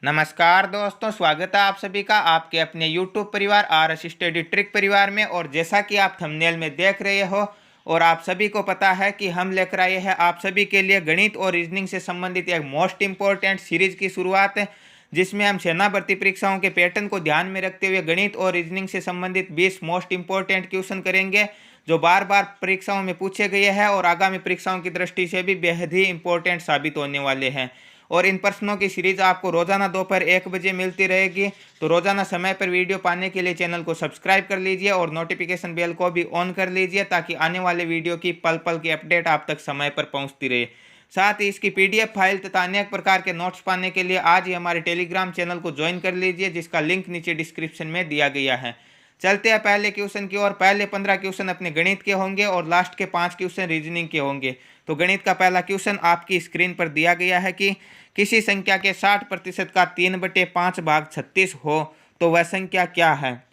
नमस्कार दोस्तों, स्वागत है आप सभी का आपके अपने YouTube परिवार RS स्टडी ट्रिक परिवार में। और जैसा कि आप थंबनेल में देख रहे हो और आप सभी को पता है कि हम लेकर आए हैं आप सभी के लिए गणित और रीजनिंग से संबंधित एक मोस्ट इंपॉर्टेंट सीरीज की शुरुआत है, जिसमें हम सेना भर्ती परीक्षाओं के पैटर्न को ध्यान में रखते हुए गणित और रीजनिंग से संबंधित 20 मोस्ट इंपॉर्टेंट क्वेश्चन करेंगे, जो बार बार परीक्षाओं में पूछे गए हैं और आगामी परीक्षाओं की दृष्टि से भी बेहद ही इंपॉर्टेंट साबित होने वाले हैं। और इन प्रश्नों की सीरीज आपको रोजाना दोपहर 1 बजे मिलती रहेगी। तो रोजाना समय पर वीडियो पाने के लिए चैनल को सब्सक्राइब कर लीजिए और नोटिफिकेशन बेल को भी ऑन कर लीजिए, ताकि आने वाले वीडियो की पल पल की अपडेट आप तक समय पर पहुंचती रहे। साथ ही इसकी PDF फाइल तथा अनेक प्रकार के नोट्स पाने के लिए आज ही हमारे टेलीग्राम चैनल को ज्वाइन कर लीजिए, जिसका लिंक नीचे डिस्क्रिप्शन में दिया गया है। चलते हैं पहले क्वेश्चन की ओर। पहले 15 क्वेश्चन अपने गणित के होंगे और लास्ट के 5 क्वेश्चन रीजनिंग के होंगे। तो गणित का पहला क्वेश्चन आपकी स्क्रीन पर दिया गया है कि किसी संख्या के 60% का 3/5 भाग 36 हो तो वह संख्या क्या है।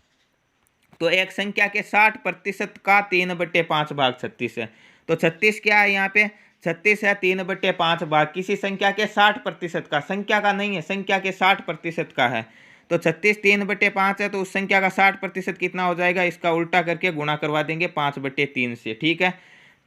तो एक संख्या के 60% का 3/5 भाग 36 है। तो 36 क्या है, यहाँ पे 36 है 3/5 भाग किसी संख्या के 60% का, संख्या का नहीं है, संख्या के 60% का है। तो 36 3/5 है, तो उस संख्या का 60% कितना हो जाएगा, इसका उल्टा करके गुणा करवा देंगे 5/3 से। ठीक है,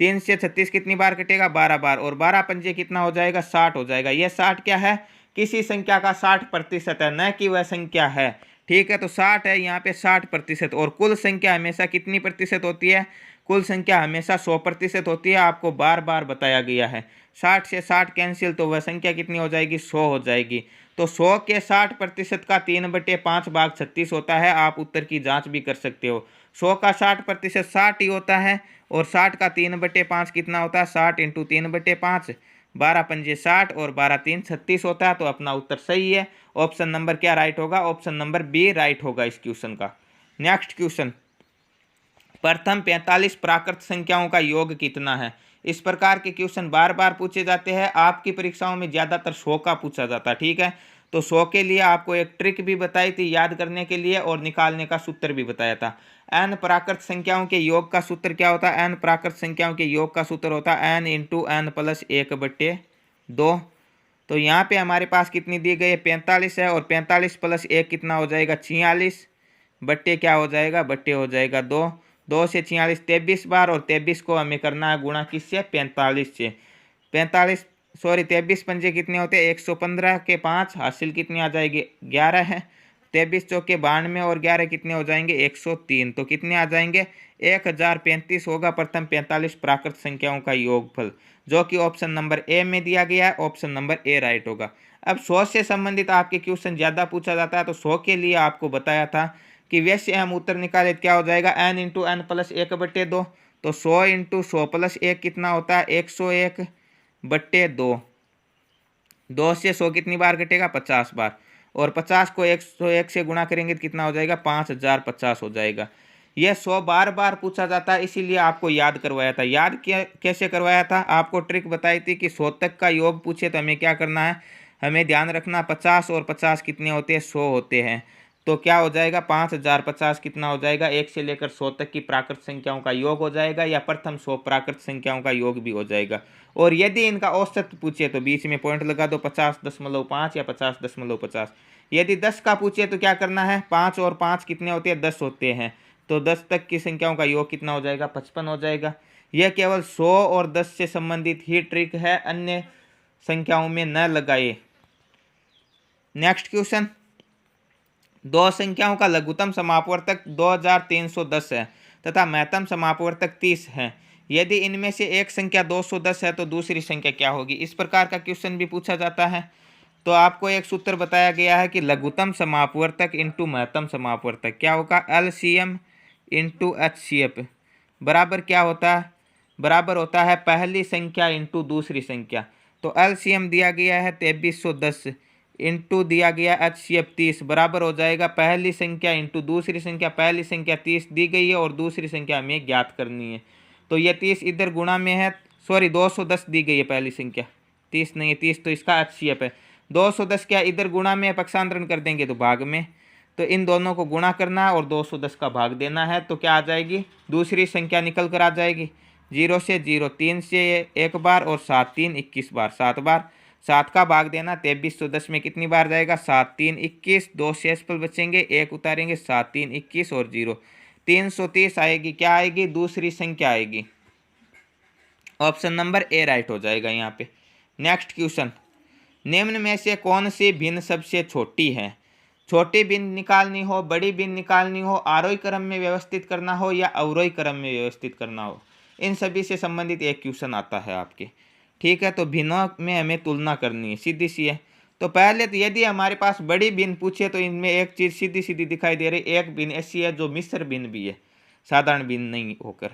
3 से 36 कितनी बार कटेगा, 12 बार, और 12 पंजे कितना हो जाएगा, 60 हो जाएगा। यह 60 क्या है, किसी संख्या का 60% है, न कि वह संख्या है। ठीक है, तो 60 है यहाँ पे 60%। और कुल संख्या हमेशा कितनी प्रतिशत होती है, कुल संख्या हमेशा 100% होती है, आपको बार बार बताया गया है। 60 से 60 कैंसिल, तो वह संख्या कितनी हो जाएगी, 100 हो जाएगी। तो 100 के 60% का 3/5 भाग 36 होता है। आप उत्तर की जांच भी कर सकते हो। 100 का 60% 60 ही होता है, और 60 का 3/5 कितना होता है, 60 × 3/5, 12 पंजे 60 और 12 3 36 होता है। तो अपना उत्तर सही है। ऑप्शन नंबर क्या राइट होगा, ऑप्शन नंबर बी राइट होगा इस क्वेश्चन का। नेक्स्ट क्वेश्चन, प्रथम 45 प्राकृत संख्याओं का योग कितना है। इस प्रकार के क्वेश्चन बार बार पूछे जाते हैं, आपकी परीक्षाओं में ज्यादातर 100 का पूछा जाता है। ठीक है, तो 100 के लिए आपको एक ट्रिक भी बताई थी याद करने के लिए, और निकालने का सूत्र भी बताया था। n प्राकृत संख्याओं के योग का सूत्र क्या होता है, n प्राकृत संख्याओं के योग का सूत्र होता है n × n + 1/2। तो यहाँ पे हमारे पास कितनी दी गई है, 45 है, और 45 + 1 कितना हो जाएगा, 46 बट्टे क्या हो जाएगा, बट्टे हो जाएगा 2। 2 से 46 23 बार, और 23 को हमें करना है गुणा किससे, 45 से। 23 पंजे कितने होते हैं, 115 के 5 हासिल कितनी आ जाएगी, 11 है। 23 चौके 92 और 11 कितने हो जाएंगे, 103। तो कितने आ जाएंगे, 1035 होगा प्रथम 45 प्राकृत संख्याओं का योगफल, जो कि ऑप्शन नंबर ए में दिया गया है। ऑप्शन नंबर ए राइट होगा। अब 100 से संबंधित आपके क्वेश्चन ज़्यादा पूछा जाता है, तो 100 के लिए आपको बताया था कि वैसे हम उत्तर निकाले क्या हो जाएगा, n × n + 1/2। तो 100 × 100 + 1 कितना होता है, 101/2। 2 से 100 कितनी बार कटेगा, 50 बार, और 50 को 101 से गुणा करेंगे तो कितना हो जाएगा, 5050 हो जाएगा। यह 100 बार बार पूछा जाता है, इसीलिए आपको याद करवाया था। याद कैसे करवाया था, आपको ट्रिक बताई थी कि 100 तक का योग पूछे तो हमें क्या करना है, हमें ध्यान रखना 50 और 50 कितने होते हैं, 100 होते हैं। तो क्या हो जाएगा, 5050 कितना हो जाएगा, 1 से लेकर 100 तक की प्राकृत संख्याओं का योग हो जाएगा, या प्रथम 100 प्राकृत संख्याओं का योग भी हो जाएगा। और यदि इनका औसत पूछे तो बीच में पॉइंट लगा दो, 50.5 या 50.50। यदि 10 का पूछे तो क्या करना है, 5 और 5 कितने होते हैं, 10 होते हैं। तो 10 तक की संख्याओं का योग कितना हो जाएगा, 55 हो जाएगा। यह केवल 100 और 10 से संबंधित ही ट्रिक है, अन्य संख्याओं में न लगाए। नेक्स्ट क्वेश्चन, दो संख्याओं का लघुत्तम समापवर्तक 2310 है तथा महत्तम समापवर्तक 30 है। यदि इनमें से एक संख्या 210 है तो दूसरी संख्या क्या होगी। इस प्रकार का क्वेश्चन भी पूछा जाता है। तो आपको एक सूत्र बताया गया है कि लघुत्तम समापवर्तक इंटू महत्तम समापवर्तक क्या होगा, LCM इंटू HCF बराबर क्या होता है, बराबर होता है पहली संख्या इंटू दूसरी संख्या। तो LCM दिया गया है 2310 इंटू दिया गया HCF 30 बराबर हो जाएगा पहली संख्या इंटू दूसरी संख्या। पहली संख्या 30 दी गई है और दूसरी संख्या हमें ज्ञात करनी है। तो ये 30 इधर गुणा में है, सॉरी 210 दी गई है पहली संख्या, 30 नहीं है, 30 तो इसका HCF है। 210 क्या इधर गुणा में है, पक्षांतरण कर देंगे तो भाग में। तो इन दोनों को गुणा करना है और 210 का भाग देना है। तो क्या आ जाएगी, दूसरी संख्या निकल कर आ जाएगी, 0 से 0 3 से 1 बार और 7 3 21 बार, 7 बार। 7 का भाग देना 2310 में कितनी बार जाएगा 7 3 21, 2 शेषफल बचेंगे, 1 उतारेंगे, 7 3 21 और 0 330 आएगी। क्या आएगी? दूसरी संख्या आएगी। ऑप्शन नंबर ए राइट हो जाएगा यहाँ पे। नेक्स्ट क्वेश्चन, निम्न में से कौन सी भिन्न सबसे छोटी है? छोटी भिन्न निकालनी हो, बड़ी भिन्न निकालनी हो, आरोही क्रम में व्यवस्थित करना हो या अवरोही क्रम में व्यवस्थित करना हो, इन सभी से संबंधित एक क्वेश्चन आता है आपके। ठीक है, तो भिन्नों में हमें तुलना करनी है, सीधी सी है। तो पहले तो यदि हमारे पास बड़ी भिन्न पूछे तो इनमें एक चीज़ सीधी सीधी दिखाई दे रही, एक भिन्न ऐसी है जो मिश्र भिन्न भी है, साधारण भिन्न नहीं होकर।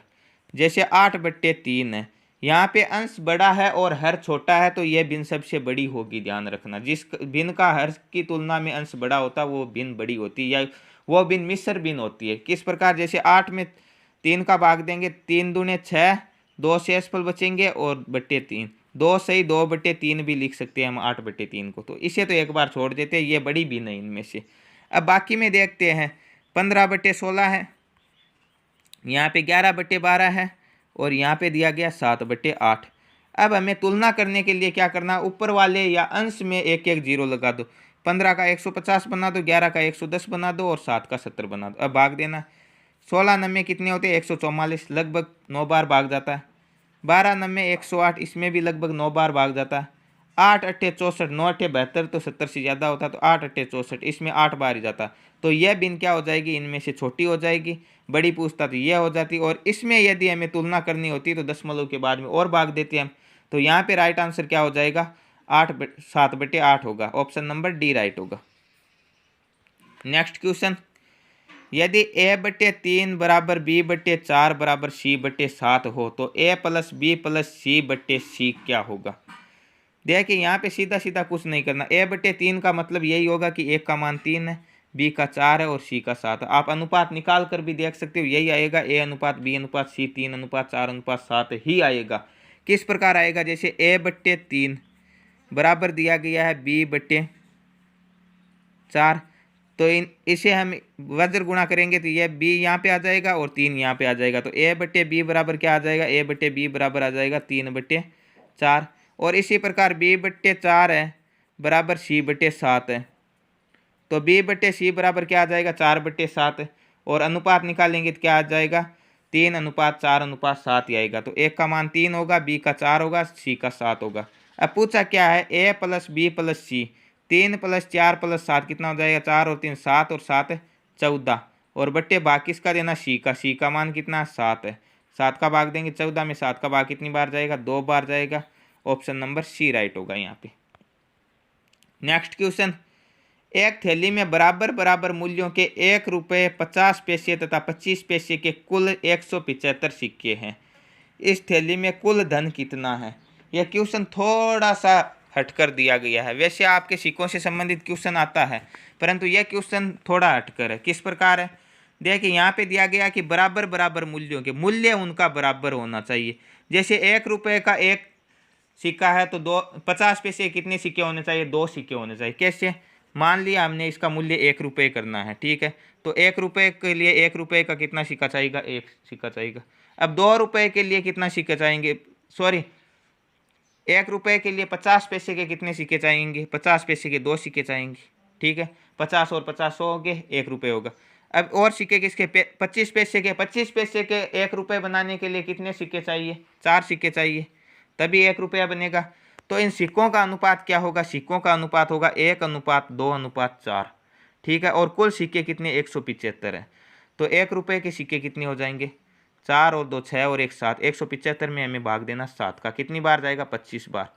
जैसे 8/3 है, यहाँ पे अंश बड़ा है और हर छोटा है, तो यह भिन्न सबसे बड़ी होगी। ध्यान रखना, जिस भिन्न का हर की तुलना में अंश बड़ा होता है वो भिन्न बड़ी होती है, या वो भिन्न मिश्र भिन्न होती है। किस प्रकार? जैसे 8 में 3 का भाग देंगे, 3 दूने 6, 2 शेषफल बचेंगे और बट्टे 3, 2 सही 2/3 भी लिख सकते हैं हम 8/3 को। तो इसे तो एक बार छोड़ देते हैं, ये बड़ी भिन्न है इनमें से। अब बाकी में देखते हैं, 15/16 है, यहाँ पे 11/12 है और यहाँ पे दिया गया 7/8। अब हमें तुलना करने के लिए क्या करना, ऊपर वाले या अंश में एक एक जीरो लगा दो। 15 का 150 बना दो, 11 का 110 बना दो और 7 का 70 बना दो। अब भाग देना, 16 नम्बे कितने होते हैं? 144, लगभग 9 बार भाग जाता है। 12 नम्बे 108, इसमें भी लगभग 9 बार भाग जाता है। 8 8 64, 9 8 72, तो 70 से ज़्यादा होता है, तो 8 8 64, इसमें 8 बार ही जाता। तो यह भिन्न क्या हो जाएगी? इनमें से छोटी हो जाएगी। बड़ी पूछता तो यह हो जाती, और इसमें यदि हमें तुलना करनी होती तो दशमलव के बाद में और भाग देते हम। तो यहाँ पे राइट आंसर क्या हो जाएगा? 7/8 होगा। ऑप्शन नंबर डी राइट होगा। नेक्स्ट क्वेश्चन, यदि a/3 बराबर b/4 बराबर c/7 हो तो a plus b plus c/c क्या होगा? देखिए यहाँ पे सीधा सीधा कुछ नहीं करना। a/3 का मतलब यही होगा कि a का मान 3 है, b का 4 है और c का 7 है। आप अनुपात निकाल कर भी देख सकते हो, यही आएगा, a/b/c 3/4/7 ही आएगा। किस प्रकार आएगा? जैसे a/3 बराबर दिया गया है b/4, तो इसे हम वज्र गुणा करेंगे तो यह b यहाँ पे आ जाएगा और 3 यहाँ पे आ जाएगा। तो a/b बराबर क्या आ जाएगा? a/b बराबर आ जाएगा 3/4। और इसी प्रकार b/4 है बराबर c/7 है, तो b/c बराबर क्या आ जाएगा? 4/7। और अनुपात निकालेंगे तो क्या आ जाएगा? 3:4:7 ही आएगा। तो एक का मान 3 होगा, b का 4 होगा, c का 7 होगा। अब पूछा क्या है? a plus b plus c, 3 plus 4 plus 7 कितना हो जाएगा? 4 और 3 7 और 7 14, और बट्टे भाग किसका देना? c का। c का मान कितना? 7 है। 7 का भाग देंगे 14 में, 7 का भाग कितनी बार जाएगा? 2 बार जाएगा। ऑप्शन नंबर सी राइट होगा यहाँ पे। नेक्स्ट क्वेश्चन, एक थैली में बराबर बराबर मूल्यों के 1 रुपये 50 पैसे तथा 25 पैसे के कुल 175 सिक्के हैं। इस थैली में कुल धन कितना है? यह क्वेश्चन थोड़ा सा हटकर दिया गया है। वैसे आपके सिक्कों से संबंधित क्वेश्चन आता है, परंतु यह क्वेश्चन थोड़ा हटकर है। किस प्रकार है? देखिए यहाँ पे दिया गया कि बराबर बराबर मूल्यों के, मूल्य उनका बराबर होना चाहिए। जैसे 1 रुपये का एक सिक्का है तो 50 पैसे कितने सिक्के होने चाहिए? 2 सिक्के होने चाहिए। कैसे? मान लिया हमने इसका मूल्य 1 रुपये करना है, ठीक है, तो 1 रुपये के लिए 1 रुपये का कितना सिक्का चाहिएगा? 1 सिक्का चाहिएगा। अब 2 रुपये के लिए कितना सिक्का चाहिए? सॉरी, 1 रुपये के लिए 50 पैसे के कितने सिक्के चाहिए? 50 पैसे के 2 सिक्के चाहिए, ठीक है। 50 और 50 हो गए, 1 रुपये होगा। अब और सिक्के किसके? 25 पैसे के। 25 पैसे के 1 रुपये बनाने के लिए कितने सिक्के चाहिए? 4 सिक्के चाहिए, तभी 1 रुपया बनेगा। तो इन सिक्कों का अनुपात क्या होगा? सिक्कों का अनुपात होगा 1:2:4, ठीक है। और कुल सिक्के कितने? 175 है। तो 1 रुपये के सिक्के कितने हो जाएंगे? 4 और 2 6 और 1 7। 175 में हमें भाग देना 7 का, कितनी बार जाएगा? 25 बार।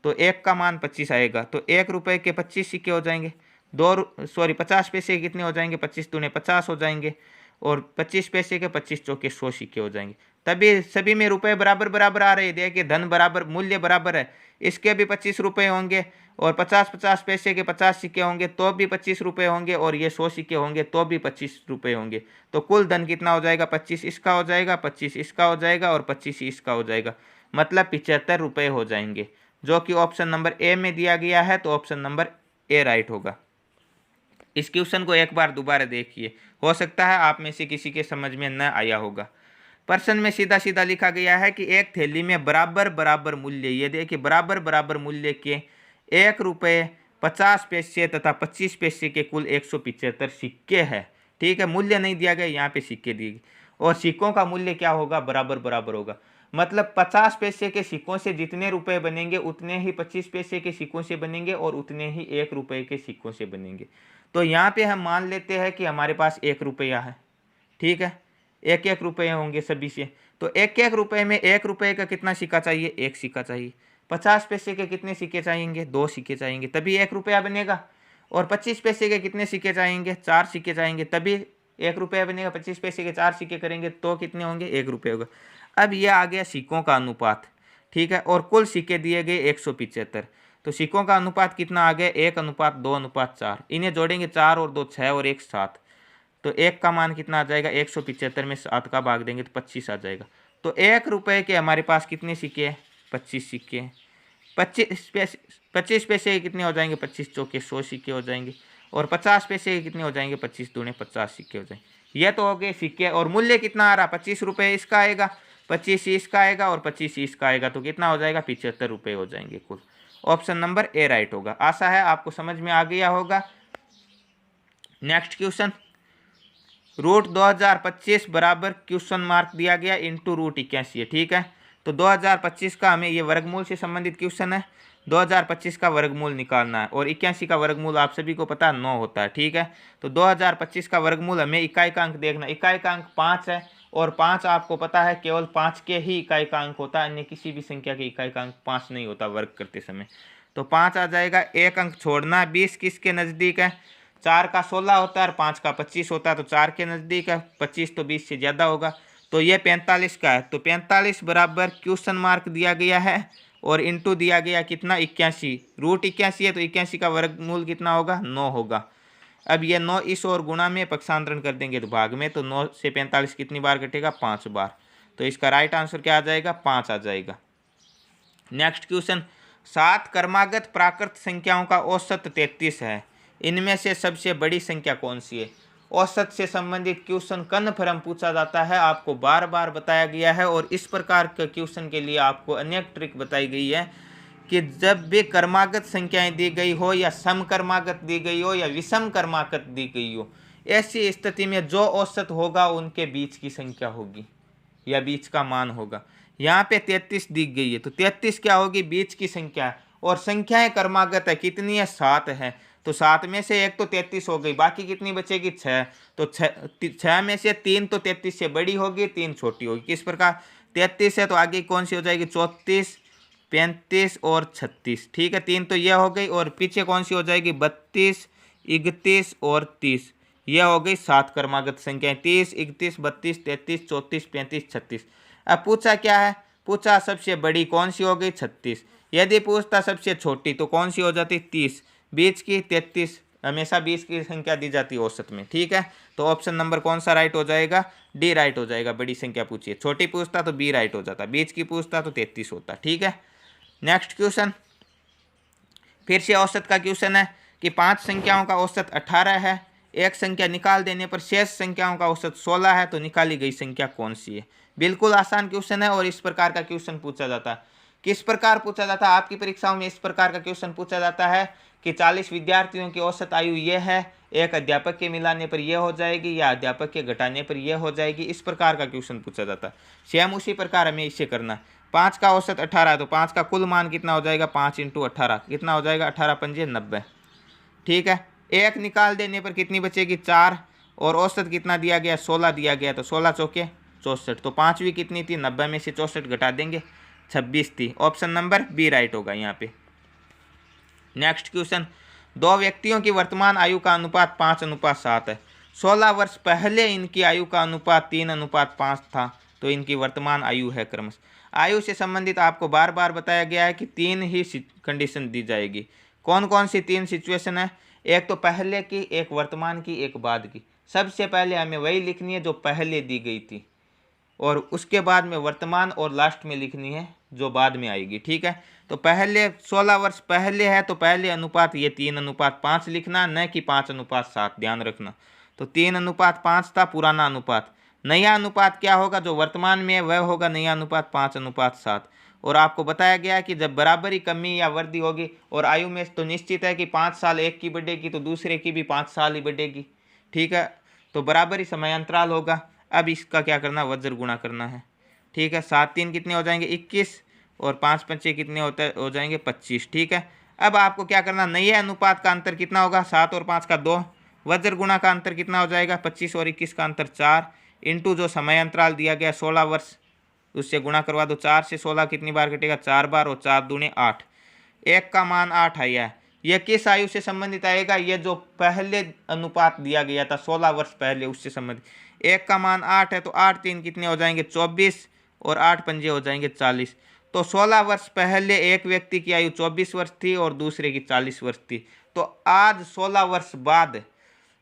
तो 1 का मान 25 आएगा, तो 1 रुपये के 25 सिक्के हो जाएंगे। 50 पैसे के कितने हो जाएंगे? 25 दूने 50 हो जाएंगे, और 25 पैसे के 25 चौके 100 सिक्के हो जाएंगे। तभी सभी में रुपए बराबर बराबर आ रहे हैं। देखिए धन बराबर, मूल्य बराबर है। इसके भी 25 रुपये होंगे, और 50 पैसे के 50 सिक्के होंगे तो भी 25 रुपये होंगे, और ये 100 सिक्के होंगे तो भी 25 रुपये होंगे। तो कुल धन कितना हो जाएगा? 25 इसका हो जाएगा, 25 इसका हो जाएगा और 25 इसका हो जाएगा, मतलब 75 रुपये हो जाएंगे, जो कि ऑप्शन नंबर ए में दिया गया है। तो ऑप्शन नंबर ए राइट होगा। इस क्वेश्चन को एक बार दोबारा देखिए, हो सकता है आप में से किसी के समझ में न आया होगा। प्रश्न में सीधा सीधा लिखा गया है कि एक थैली में बराबर बराबर मूल्य, ये देखिए बराबर बराबर मूल्य के ₹1.50 तथा 25 पैसे के कुल 175 सिक्के हैं। ठीक है, मूल्य नहीं दिया गया, यहाँ पे सिक्के दिए गए और सिक्कों का मूल्य क्या होगा, बराबर बराबर होगा। मतलब 50 पैसे के सिक्कों से जितने रुपए बनेंगे उतने ही 25 पैसे के सिक्कों से बनेंगे और उतने ही 1 रुपये के सिक्कों से बनेंगे। तो यहाँ पे हम मान लेते हैं कि हमारे पास 1 रुपया है। ठीक है, 1-1 रुपये होंगे सभी से। तो 1-1 रुपये में 1 रुपये का कितना सिक्का चाहिए, 1 सिक्का चाहिए। 50 पैसे के कितने सिक्के चाहिएंगे, 2 सिक्के चाहिएंगे, तभी 1 रुपया बनेगा। और 25 पैसे के कितने सिक्के चाहिएंगे, 4 सिक्के चाहिएंगे, तभी 1 रुपया बनेगा। 25 पैसे के 4 सिक्के करेंगे तो कितने होंगे, 1 रुपये होगा। अब ये आ गया सिक्कों का अनुपात। ठीक है, और कुल सिक्के दिए गए 175। तो सिक्कों का अनुपात कितना आ गया, 1:2:4। इन्हें जोड़ेंगे, 4 और 2 6 और 1 7। तो 1 का मान कितना आ जाएगा, 175 में 7 का भाग देंगे तो 25 आ जाएगा। तो 1 रुपये के हमारे पास कितने सिक्के हैं, 25 सिक्के हैं। 25 पैसे के कितने हो जाएंगे, 25 चौके 100 सिक्के हो जाएंगे। और 50 पैसे के कितने हो जाएंगे, 25 दूने 50 सिक्के हो जाएंगे। यह तो हो गए सिक्के। और मूल्य कितना आ रहा, 25 रुपये इसका आएगा, 25 इसका आएगा और 25 इसका आएगा। तो कितना हो जाएगा, 75 रुपये हो जाएंगे कुल। ऑप्शन नंबर ए राइट होगा। आशा है आपको समझ में आ गया होगा। नेक्स्ट क्वेश्चन, √2025 बराबर क्वेश्चन मार्क दिया गया इंटू √81 है। ठीक है, तो 2025 का हमें ये वर्गमूल से संबंधित क्वेश्चन है। 2025 का वर्गमूल निकालना है और 81 का वर्गमूल आप सभी को पता है 9 होता है। ठीक है, तो 2025 का वर्गमूल हमें इकाई का अंक देखना। इकाई का अंक 5 है और 5 आपको पता है केवल 5 के ही इकाई का अंक होता है, अन्य किसी भी संख्या के इकाई का अंक 5 नहीं होता वर्ग करते समय। तो 5 आ जाएगा, एक अंक छोड़ना है। 20 किसके नज़दीक है, 4 का 16 होता है और 5 का 25 होता है, तो 4 के नज़दीक है। 25 तो 20 से ज़्यादा होगा, तो ये 45 का है। तो 45 बराबर क्वेश्चन मार्क दिया गया है और इंटू दिया गया कितना, 81। √81 है तो 81 का वर्गमूल कितना होगा, 9 होगा। अब ये 9 इस और गुणा में पक्षांतरण कर देंगे तो भाग में, तो 9 से 45 कितनी बार कटेगा, 5 बार। तो इसका राइट आंसर क्या आ जाएगा, 5 आ जाएगा। नेक्स्ट क्वेश्चन, 7 क्रमागत प्राकृत संख्याओं का औसत 33 है। इनमें से सबसे बड़ी संख्या कौन सी है। औसत से संबंधित क्वेश्चन कन्फर्म पूछा जाता है, आपको बार बार बताया गया है। और इस प्रकार के क्वेश्चन के लिए आपको अनेक ट्रिक बताई गई है कि जब भी क्रमागत संख्याएं दी गई हो या समक्रमागत दी गई हो या विषम क्रमागत दी गई हो, ऐसी स्थिति में जो औसत होगा उनके बीच की संख्या होगी या बीच का मान होगा। यहाँ पे 33 दी गई है तो 33 क्या होगी, बीच की संख्या। और संख्याएं क्रमागत है, कितनी है, 7 है। तो 7 में से एक तो 33 हो गई, बाकी कितनी बचेगी, 6। तो 6 में से 3 तो 33 से बड़ी होगी, 3 छोटी होगी। किस प्रकार, 33 है तो आगे कौन सी हो जाएगी, 34, 35 और 36। ठीक है, 3 तो यह हो गई और पीछे कौन सी हो जाएगी, 32, 31 और 30। यह हो गई 7 क्रमागत संख्याएं, 30, 31, 32, 33, 34, 35, 36। अब पूछा क्या है, पूछा सबसे बड़ी कौन सी हो गई, 36। यदि पूछता सबसे छोटी तो कौन सी हो जाती, 30। बीच की 33, हमेशा 20 की संख्या दी जाती है औसत में। ठीक है, तो ऑप्शन नंबर कौन सा राइट हो जाएगा, डी राइट हो जाएगा। बड़ी संख्या पूछिए, छोटी पूछता तो बी राइट हो जाता, बीच की पूछता तो 33 होता। ठीक है, नेक्स्ट क्वेश्चन, फिर से औसत का क्वेश्चन है कि 5 संख्याओं का औसत 18 है। एक संख्या निकाल देने पर शेष संख्याओं का औसत 16 है, तो निकाली गई संख्या कौन सी है। बिल्कुल आसान क्वेश्चन है और इस प्रकार का क्वेश्चन पूछा जाता है। किस प्रकार पूछा जाता है, आपकी परीक्षाओं में इस प्रकार का क्वेश्चन पूछा जाता है कि 40 विद्यार्थियों की औसत आयु ये है, एक अध्यापक के मिलाने पर यह हो जाएगी या अध्यापक के घटाने पर यह हो जाएगी। इस प्रकार का क्वेश्चन पूछा जाता है। सेम उसी प्रकार हमें इसे करना है। 5 का औसत 18 है तो 5 का कुल मान कितना हो जाएगा, 5 × 18 कितना हो जाएगा, 18 पंजे 90। ठीक है, एक निकाल देने पर कितनी बचेगी, 4। और औसत कितना दिया गया, 16 दिया गया, तो 16 चौके 64। तो 5वीं कितनी थी, 90 में से 64 घटा देंगे, 26 थी। ऑप्शन नंबर बी राइट होगा यहाँ पे। नेक्स्ट क्वेश्चन, 2 व्यक्तियों की वर्तमान आयु का अनुपात 5:7 है। 16 वर्ष पहले इनकी आयु का अनुपात 3:5 था, तो इनकी वर्तमान आयु है क्रमशः। आयु से संबंधित आपको बार बार बताया गया है कि 3 ही कंडीशन दी जाएगी। कौन कौन सी 3 सिचुएशन है, एक तो पहले की, एक वर्तमान की, एक बाद की। सबसे पहले हमें वही लिखनी है जो पहले दी गई थी और उसके बाद में वर्तमान और लास्ट में लिखनी है जो बाद में आएगी। ठीक है, तो पहले 16 वर्ष पहले है तो पहले अनुपात ये 3:5 लिखना, न कि 5:7, ध्यान रखना। तो 3:5 था पुराना अनुपात। नया अनुपात क्या होगा, जो वर्तमान में है वह होगा नया अनुपात 5:7। और आपको बताया गया है कि जब बराबरी कमी या वृद्धि होगी और आयु में तो निश्चित है कि 5 साल एक की बढ़ेगी तो दूसरे की भी 5 साल ही बढ़ेगी, ठीक है। तो बराबरी समयांतराल होगा। अब इसका क्या करना, वज्र गुणा करना है, ठीक है। 7 3 कितने हो जाएंगे 21 और 5 5 कितने हो जाएंगे 25, ठीक है। अब आपको क्या करना, नए अनुपात का अंतर कितना होगा, 7 और 5 का 2, वज्र गुणा का अंतर कितना हो जाएगा 25 और 21 का अंतर 4, इंटू जो समय अंतराल दिया गया 16 वर्ष उससे गुणा करवा दो। 4 से 16 कितनी बार कटेगा, 4 बार, और 4 दूने 8, एक का मान 8 आया है। यह किस आयु से संबंधित आएगा, यह जो पहले अनुपात दिया गया था 16 वर्ष पहले उससे संबंधित। एक का मान 8 है तो 8 3 कितने हो जाएंगे 24 और 8 पंजे हो जाएंगे 40। तो 16 वर्ष पहले एक व्यक्ति की आयु 24 वर्ष थी और दूसरे की 40 वर्ष थी। तो आज 16 वर्ष बाद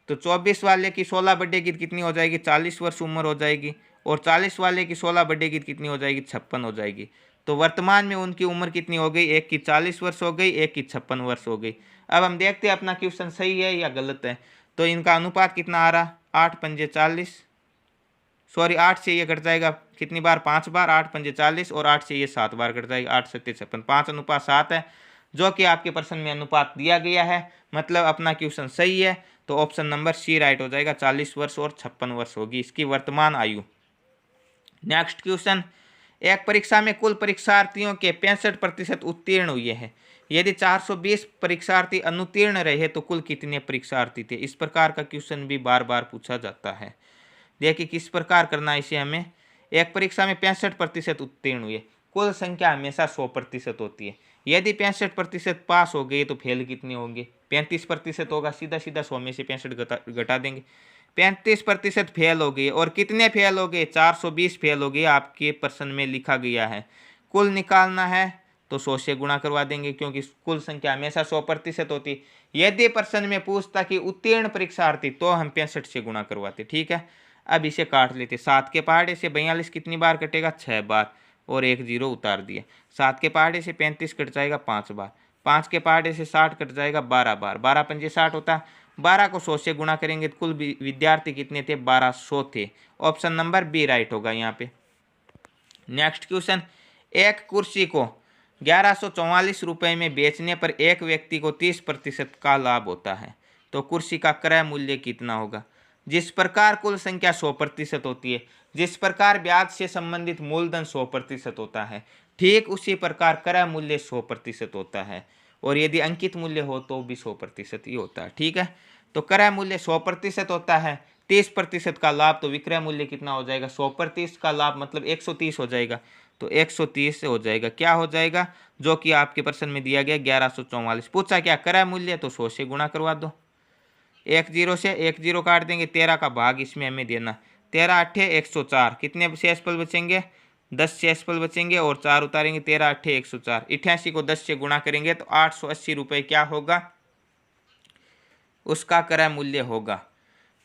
तो 24 वाले की 16 बढ़ेगी कितनी हो जाएगी 40 वर्ष उम्र हो जाएगी, और 40 वाले की 16 बढ़ेगी कितनी हो जाएगी 56 हो जाएगी। तो वर्तमान में उनकी उम्र कितनी हो गई, एक की 40 वर्ष हो गई, एक की 56 वर्ष हो गई। अब हम देखते हैं अपना क्वेश्चन सही है या गलत है। तो इनका अनुपात कितना आ रहा, 8 पंजे 40, सॉरी 8 से ये कट जाएगा कितनी बार 5 बार, 8 पंजे 40 और 8 से ये 7 बार कट जाएगा, 8 7 56, 5:7 है जो कि आपके प्रश्न में अनुपात दिया गया है। मतलब अपना क्वेश्चन सही है। तो ऑप्शन नंबर सी राइट हो जाएगा, 40 वर्ष और 56 वर्ष होगी इसकी वर्तमान आयु। नेक्स्ट क्वेश्चन, एक परीक्षा में कुल परीक्षार्थियों के 65% उत्तीर्ण हुए हैं। यदि 420 परीक्षार्थी अनुत्तीर्ण रहे तो कुल कितने परीक्षार्थी थे। इस प्रकार का क्वेश्चन भी बार बार पूछा जाता है। देखिए किस प्रकार करना है इसे हमें। एक परीक्षा में 65% उत्तीर्ण हुए, कुल संख्या हमेशा 100% होती है। यदि 65% पास हो गए तो फेल कितने होंगे, 35% होगा, सीधा सीधा 100 में से 65 घटा देंगे। 35% फेल हो गए, और कितने फेल हो गए 420 फेल हो गए आपके प्रश्न में लिखा गया है। कुल निकालना है तो 100 से गुणा करवा देंगे क्योंकि कुल संख्या हमेशा 100% होती। यदि प्रश्न में पूछता कि उत्तीर्ण परीक्षार्थी तो हम 65 से गुणा करवाते, ठीक है। अब इसे काट लेते, 7 के पहाड़े से 42 कितनी बार कटेगा 6 बार, और 1 0 उतार दिए। 7 के पहाड़े से 35 कट जाएगा 5 बार, 5 के पहाड़े से 60 कट जाएगा 12 बार, 12 पंजे 60 होता। 12 को 100 से गुणा करेंगे तो कुल विद्यार्थी कितने थे 1200 थे। ऑप्शन नंबर बी राइट होगा यहाँ पे। नेक्स्ट क्वेश्चन, एक कुर्सी को 1144 रुपये में बेचने पर एक व्यक्ति को 30% का लाभ होता है, तो कुर्सी का क्रय मूल्य कितना होगा। जिस प्रकार कुल संख्या 100% होती है, जिस प्रकार ब्याज से संबंधित मूलधन 100% होता है, ठीक उसी प्रकार क्रय मूल्य 100% होता है, और यदि अंकित मूल्य हो तो भी 100% ही होता है, ठीक है। तो क्रय मूल्य 100% होता है, 30% का लाभ, तो विक्रय मूल्य कितना हो जाएगा 100% का लाभ मतलब 130 हो जाएगा। तो 130 हो जाएगा, क्या हो जाएगा जो कि आपके प्रश्न में दिया गया 1144। पूछा क्या क्रय मूल्य, तो 100 से गुणा करवा दो। 1 0 से 1 0 काट देंगे, 13 का भाग इसमें हमें देना, 13 8 104, कितने शेषफल बचेंगे 10 शेषफल बचेंगे, और 4 उतारेंगे, 13 8 104, 88 को 10 से गुणा करेंगे तो 880 रुपये क्या होगा, उसका क्रय मूल्य होगा।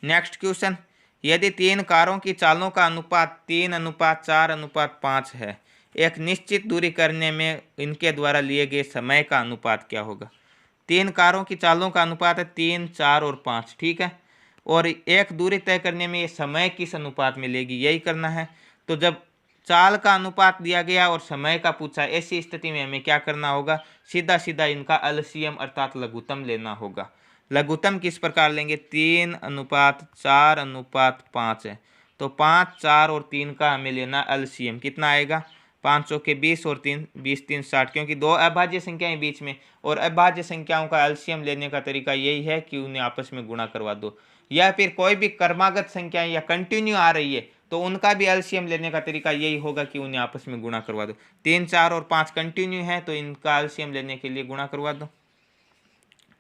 नेक्स्ट क्वेश्चन, यदि 3 कारों की चालों का अनुपात 3:4:5 है, एक निश्चित दूरी करने में इनके द्वारा लिए गए समय का अनुपात क्या होगा। 3 कारों की चालों का अनुपात है 3 4 और 5, ठीक है। और एक दूरी तय करने में ये समय किस अनुपात में लेगी, यही करना है। तो जब चाल का अनुपात दिया गया और समय का पूछा, ऐसी स्थिति में हमें क्या करना होगा, सीधा सीधा इनका एलसीएम अर्थात लघुत्तम लेना होगा। लघुत्तम किस प्रकार लेंगे, 3:4:5 है, तो 5 4 और 3 का हमें लेना एलसीएम, कितना आएगा 500 के 20 और 3 20 3 60, क्योंकि दो अभाज्य संख्याएं बीच में, और अभाज्य संख्याओं का एलसीएम लेने का तरीका यही है कि उन्हें आपस में गुणा करवा दो, या फिर कोई भी क्रमागत संख्याएं या कंटिन्यू आ रही है तो उनका भी एलसीएम लेने का तरीका यही होगा कि उन्हें आपस में गुणा करवा दो। 3 4 और 5 कंटिन्यू है तो इनका एलसीएम लेने के लिए गुणा करवा दो,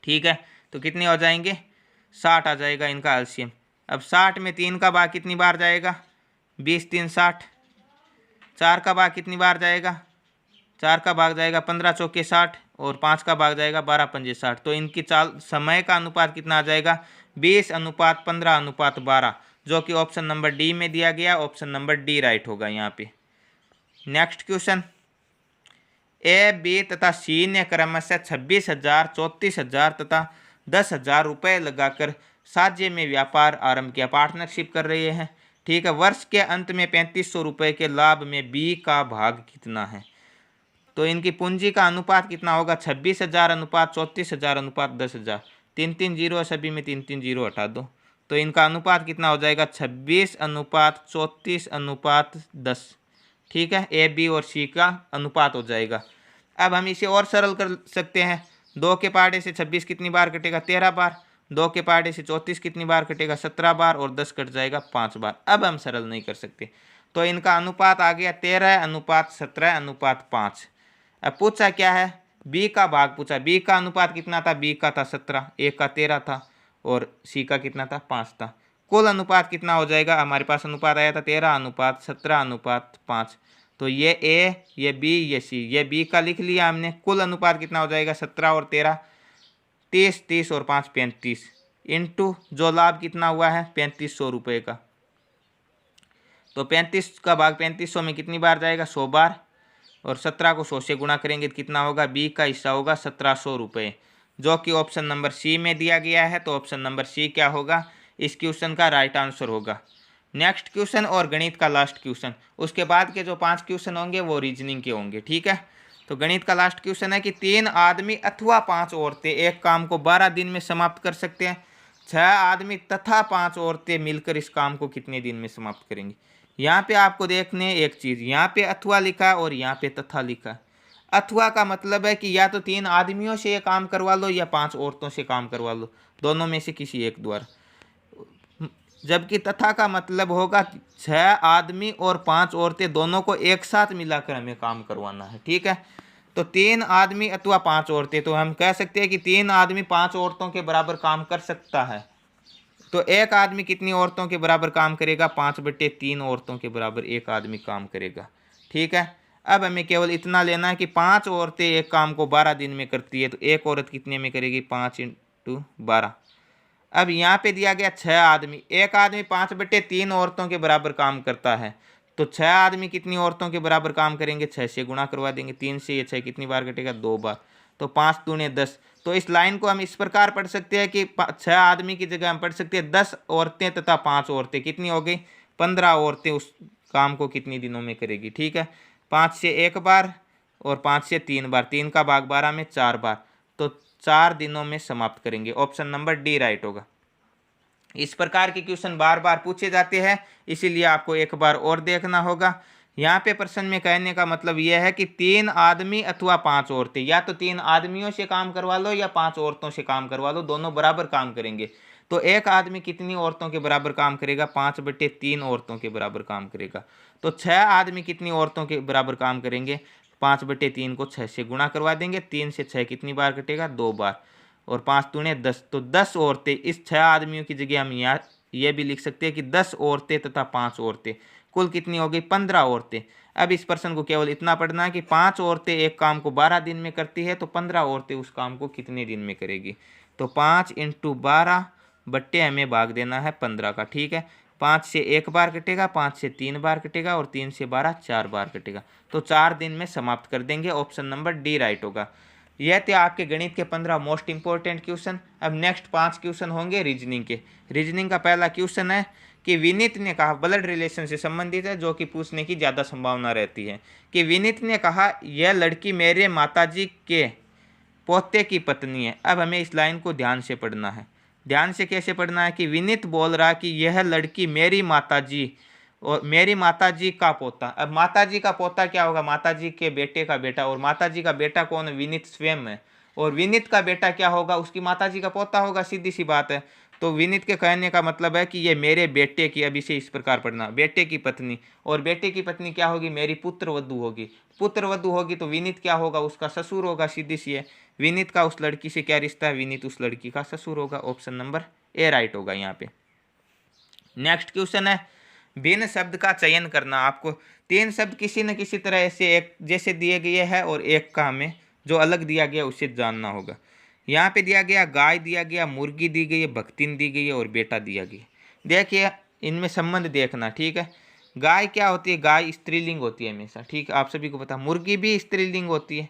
ठीक है। तो कितने हो जाएंगे 60 आ जाएगा इनका एलसीएम। अब 60 में 3 का भाग कितनी बार जाएगा 20 3 60, 4 का भाग कितनी बार जाएगा 4 का भाग जाएगा 15 चौके 60, और 5 का भाग जाएगा 12 पंजे 60। तो इनकी चाल समय का अनुपात कितना आ जाएगा 20:15:12, जो कि ऑप्शन नंबर डी में दिया गया। ऑप्शन नंबर डी राइट होगा यहाँ पे। नेक्स्ट क्वेश्चन, ए बी तथा सी ने क्रमशः 26,000 34,000 तथा 10,000 रुपये लगाकर साझे में व्यापार आरंभ किया, पार्टनरशिप कर रहे हैं, ठीक है। वर्ष के अंत में 3500 रुपये के लाभ में बी का भाग कितना है। तो इनकी पूंजी का अनुपात कितना होगा, 26,000 अनुपात 34,000 अनुपात 10,000। 3 जीरो सभी में 3 जीरो हटा दो, तो इनका अनुपात कितना हो जाएगा, 26 अनुपात 34 अनुपात 10। ठीक है, ए बी और सी का अनुपात हो जाएगा। अब हम इसे और सरल कर सकते हैं। 2 के पहाड़े से 26 कितनी बार कटेगा, 13 बार। 2 के पहाड़े से 34 कितनी बार कटेगा, 17 बार। और 10 कट जाएगा 5 बार। अब हम सरल नहीं कर सकते, तो इनका अनुपात आ गया 13 अनुपात 17 अनुपात 5। अब पूछा क्या है, बी का भाग पूछा। बी का अनुपात कितना था, बी का था 17, ए का 13 था और सी का कितना था, 5 था। कुल अनुपात कितना हो जाएगा, हमारे पास अनुपात आया था 13 अनुपात 17 अनुपात 5। तो ये ए, ये बी, ये सी, ये बी का लिख लिया हमने। कुल अनुपात कितना हो जाएगा, 17 और 13 30, 30 और 5 35, इंटू जो लाभ कितना हुआ है 3500 रुपये का। तो 35 का भाग 3500 में कितनी बार जाएगा, 100 बार। और 17 को 100 से गुणा करेंगे तो कितना होगा, बी का हिस्सा होगा 1700 रुपये, जो कि ऑप्शन नंबर सी में दिया गया है। तो ऑप्शन नंबर सी क्या होगा, इस क्वेश्चन का राइट आंसर होगा। नेक्स्ट क्वेश्चन और गणित का लास्ट क्वेश्चन, उसके बाद के जो 5 क्वेश्चन होंगे वो रीजनिंग के होंगे। ठीक है, तो गणित का लास्ट क्वेश्चन है कि 3 आदमी अथवा 5 औरतें एक काम को 12 दिन में समाप्त कर सकते हैं। 6 आदमी तथा 5 औरतें मिलकर इस काम को कितने दिन में समाप्त करेंगे। यहाँ पे आपको देखने एक चीज़, यहाँ पे अथवा लिखा और यहाँ पे तथा लिखा। अथवा का मतलब है कि या तो 3 आदमियों से ये काम करवा लो या 5 औरतों से काम करवा लो, दोनों में से किसी एक द्वारा। जबकि तथा का मतलब होगा 6 आदमी और 5 औरतें दोनों को एक साथ मिलाकर हमें काम करवाना है। ठीक है, तो 3 आदमी अथवा 5 औरतें, तो हम कह सकते हैं कि 3 आदमी 5 औरतों के बराबर काम कर सकता है। तो एक आदमी कितनी औरतों के बराबर काम करेगा, 5/3 औरतों के बराबर एक आदमी काम करेगा। ठीक है, अब हमें केवल इतना लेना है कि 5 औरतें एक काम को 12 दिन में करती है, तो एक औरत कितने में करेगी, 5 × 12। अब यहाँ पे दिया गया 6 आदमी, एक आदमी 5/3 औरतों के बराबर काम करता है, तो 6 आदमी कितनी औरतों के बराबर काम करेंगे, 6 से गुणा करवा देंगे। 3 से ये 6 कितनी बार कटेगा, 2 बार। तो 5 दूने 10। तो इस लाइन को हम इस प्रकार पढ़ सकते हैं कि 6 आदमी की जगह हम पढ़ सकते हैं 10 औरतें तथा 5 औरतें, कितनी हो गई, 15 औरतें उस काम को कितनी दिनों में करेगी। ठीक है, 5 से 1 बार और 5 से 3 बार, 3 का भाग 12 में 4 बार, तो 4 दिनों में समाप्त करेंगे। ऑप्शन नंबर डी राइट होगा। इस प्रकार के क्वेश्चन बार बार पूछे जाते हैं, इसीलिए आपको एक बार और देखना होगा। यहाँ पे प्रश्न में कहने का मतलब यह है कि 3 आदमी अथवा 5 औरतें, या तो 3 आदमियों से काम करवा लो या 5 औरतों से काम करवा लो, दोनों बराबर काम करेंगे। तो एक आदमी कितनी औरतों के बराबर काम करेगा, 5/3 औरतों के बराबर काम करेगा। तो 6 आदमी कितनी औरतों के बराबर काम करेंगे, 5/3 को 6 से गुणा करवा देंगे। 3 से 6 कितनी बार कटेगा, 2 बार। और 5 दूने 10, तो 10 औरतें। इस 6 आदमियों की जगह हम यहाँ ये भी लिख सकते हैं कि 10 औरतें तथा 5 औरतें, कुल कितनी हो गई, 15 औरतें। अब इस प्रश्न को केवल इतना पढ़ना है कि 5 औरतें एक काम को 12 दिन में करती है, तो 15 औरतें उस काम को कितने दिन में करेगी। तो 5 × 12 बट्टे हमें भाग देना है 15 का। ठीक है, 5 से 1 बार कटेगा, 5 से 3 बार कटेगा और 3 से 12 4 बार कटेगा, तो 4 दिन में समाप्त कर देंगे। ऑप्शन नंबर डी राइट होगा। यह थे आपके गणित के 15 मोस्ट इंपॉर्टेंट क्वेश्चन। अब नेक्स्ट 5 क्वेश्चन होंगे रीजनिंग के। रीजनिंग का पहला क्वेश्चन है कि विनीत ने कहा, ब्लड रिलेशन से संबंधित है, जो कि पूछने की ज़्यादा संभावना रहती है, कि विनीत ने कहा यह लड़की मेरे माताजी के पोते की पत्नी है। अब हमें इस लाइन को ध्यान से पढ़ना है। ध्यान से कैसे पढ़ना है कि विनीत बोल रहा कि यह लड़की मेरी माताजी और मेरी माताजी का पोता। अब माताजी का पोता क्या होगा, माताजी के बेटे का बेटा, और माताजी का बेटा कौन है, विनीत स्वयं है। और विनीत का बेटा क्या होगा, उसकी माताजी का पोता होगा, सीधी सी बात है। तो विनीत के कहने का मतलब है कि ये मेरे बेटे की, अब इसे इस प्रकार पढ़ना, बेटे की पत्नी, और बेटे की पत्नी क्या होगी, मेरी पुत्रवधू होगी। पुत्रवधू होगी तो विनीत क्या होगा, उसका ससुर होगा, सीधी सी है। विनीत का उस लड़की से क्या रिश्ता है, विनीत उस लड़की का ससुर होगा। ऑप्शन नंबर ए राइट होगा यहाँ पे। नेक्स्ट क्वेश्चन है भिन्न शब्द का चयन करना। आपको 3 शब्द किसी न किसी तरह से एक जैसे दिए गए हैं और एक का हमें जो अलग दिया गया उसे जानना होगा। यहाँ पे दिया गया गाय दिया गया, मुर्गी दी गई है, भक्तिन दी गई है और बेटा दिया गया। देखिए इनमें संबंध देखना। ठीक है, गाय क्या होती है, गाय स्त्रीलिंग होती है हमेशा। ठीक है, आप सभी को पता। मुर्गी भी स्त्रीलिंग होती है,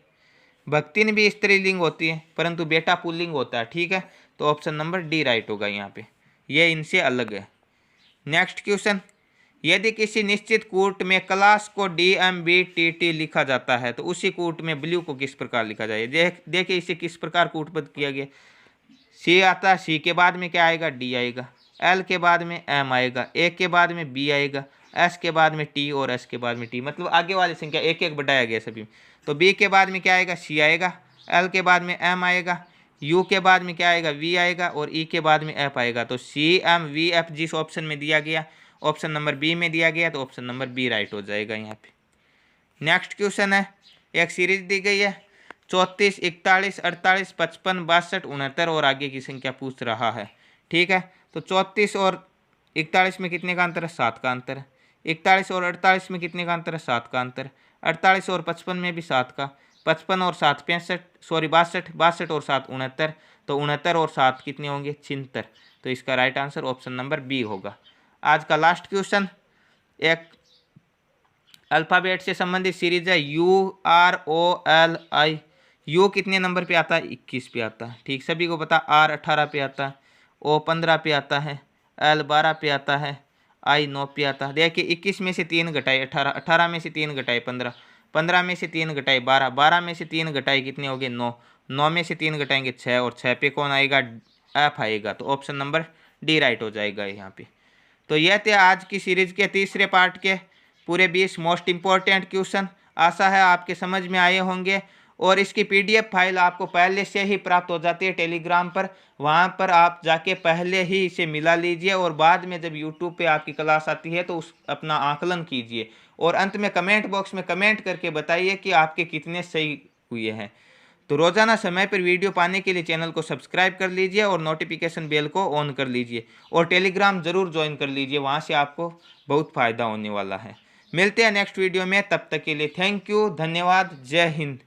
भक्तिन भी स्त्रीलिंग होती है, परंतु बेटा पुल्लिंग होता है। ठीक है, तो ऑप्शन नंबर डी राइट होगा यहाँ पे, ये इनसे अलग है। नेक्स्ट क्वेश्चन, यदि किसी निश्चित कूट में क्लास को DMBTT लिखा जाता है तो उसी कूट में ब्लू को किस प्रकार लिखा जाए। देखिए इसे किस प्रकार कूटबद्ध किया गया। सी आता है, सी के बाद में क्या आएगा, डी आएगा, एल के बाद में एम आएगा, ए के बाद में बी आएगा, एस के बाद में टी और एस के बाद में टी, मतलब आगे वाली संख्या एक एक बढ़ाया गया सभी में। तो बी के बाद में क्या आएगा, सी आएगा, एल के बाद में एम आएगा, यू के बाद में क्या आएगा, वी आएगा और ई के बाद में एफ आएगा। तो सी एम वी एफ जिस ऑप्शन में दिया गया, ऑप्शन नंबर बी में दिया गया, तो ऑप्शन नंबर बी राइट हो जाएगा यहाँ पे। नेक्स्ट क्वेश्चन है, एक सीरीज दी गई है 34, 41, 48, 55, 62, 69 और आगे की संख्या पूछ रहा है। ठीक है, तो 34 और 41 में कितने का अंतर है, 7 का अंतर है। 41 और 48 में कितने का अंतर है, 7 का अंतर है। 48 और 55 में भी 7 का, 55 और 7 62, 62 और 7 69, तो 69 और 7 कितने होंगे, 76। तो इसका right answer option number B होगा। आज का लास्ट क्वेश्चन एक अल्फ़ाबेट से संबंधित सीरीज है UROLI। यू कितने नंबर पे आता है, 21 पे आता है। ठीक, सभी को पता। R 18 पे आता है, O 15 पे आता है, L 12 पे आता है, I 9 पे आता है। देखिए 21 में से 3 घटाए 18, 18 में से 3 घटाए 15, 15 में से 3 घटाए 12, 12 में से 3 घटाए कितने हो गए, 9, 9 में से 3 घटाएंगे 6 और 6 पे कौन आएगा, F आएगा। तो ऑप्शन नंबर डी राइट हो जाएगा यहाँ पे। तो यह थे आज की सीरीज के तीसरे पार्ट के पूरे 20 मोस्ट इम्पोर्टेंट क्वेश्चन। आशा है आपके समझ में आए होंगे और इसकी PDF फाइल आपको पहले से ही प्राप्त हो जाती है टेलीग्राम पर। वहां पर आप जाके पहले ही इसे मिला लीजिए और बाद में जब YouTube पे आपकी क्लास आती है तो उस अपना आकलन कीजिए और अंत में कमेंट बॉक्स में कमेंट करके बताइए कि आपके कितने सही हुए हैं। तो रोजाना समय पर वीडियो पाने के लिए चैनल को सब्सक्राइब कर लीजिए और नोटिफिकेशन बेल को ऑन कर लीजिए और टेलीग्राम जरूर ज्वाइन कर लीजिए, वहाँ से आपको बहुत फ़ायदा होने वाला है। मिलते हैं नेक्स्ट वीडियो में, तब तक के लिए थैंक यू, धन्यवाद, जय हिंद।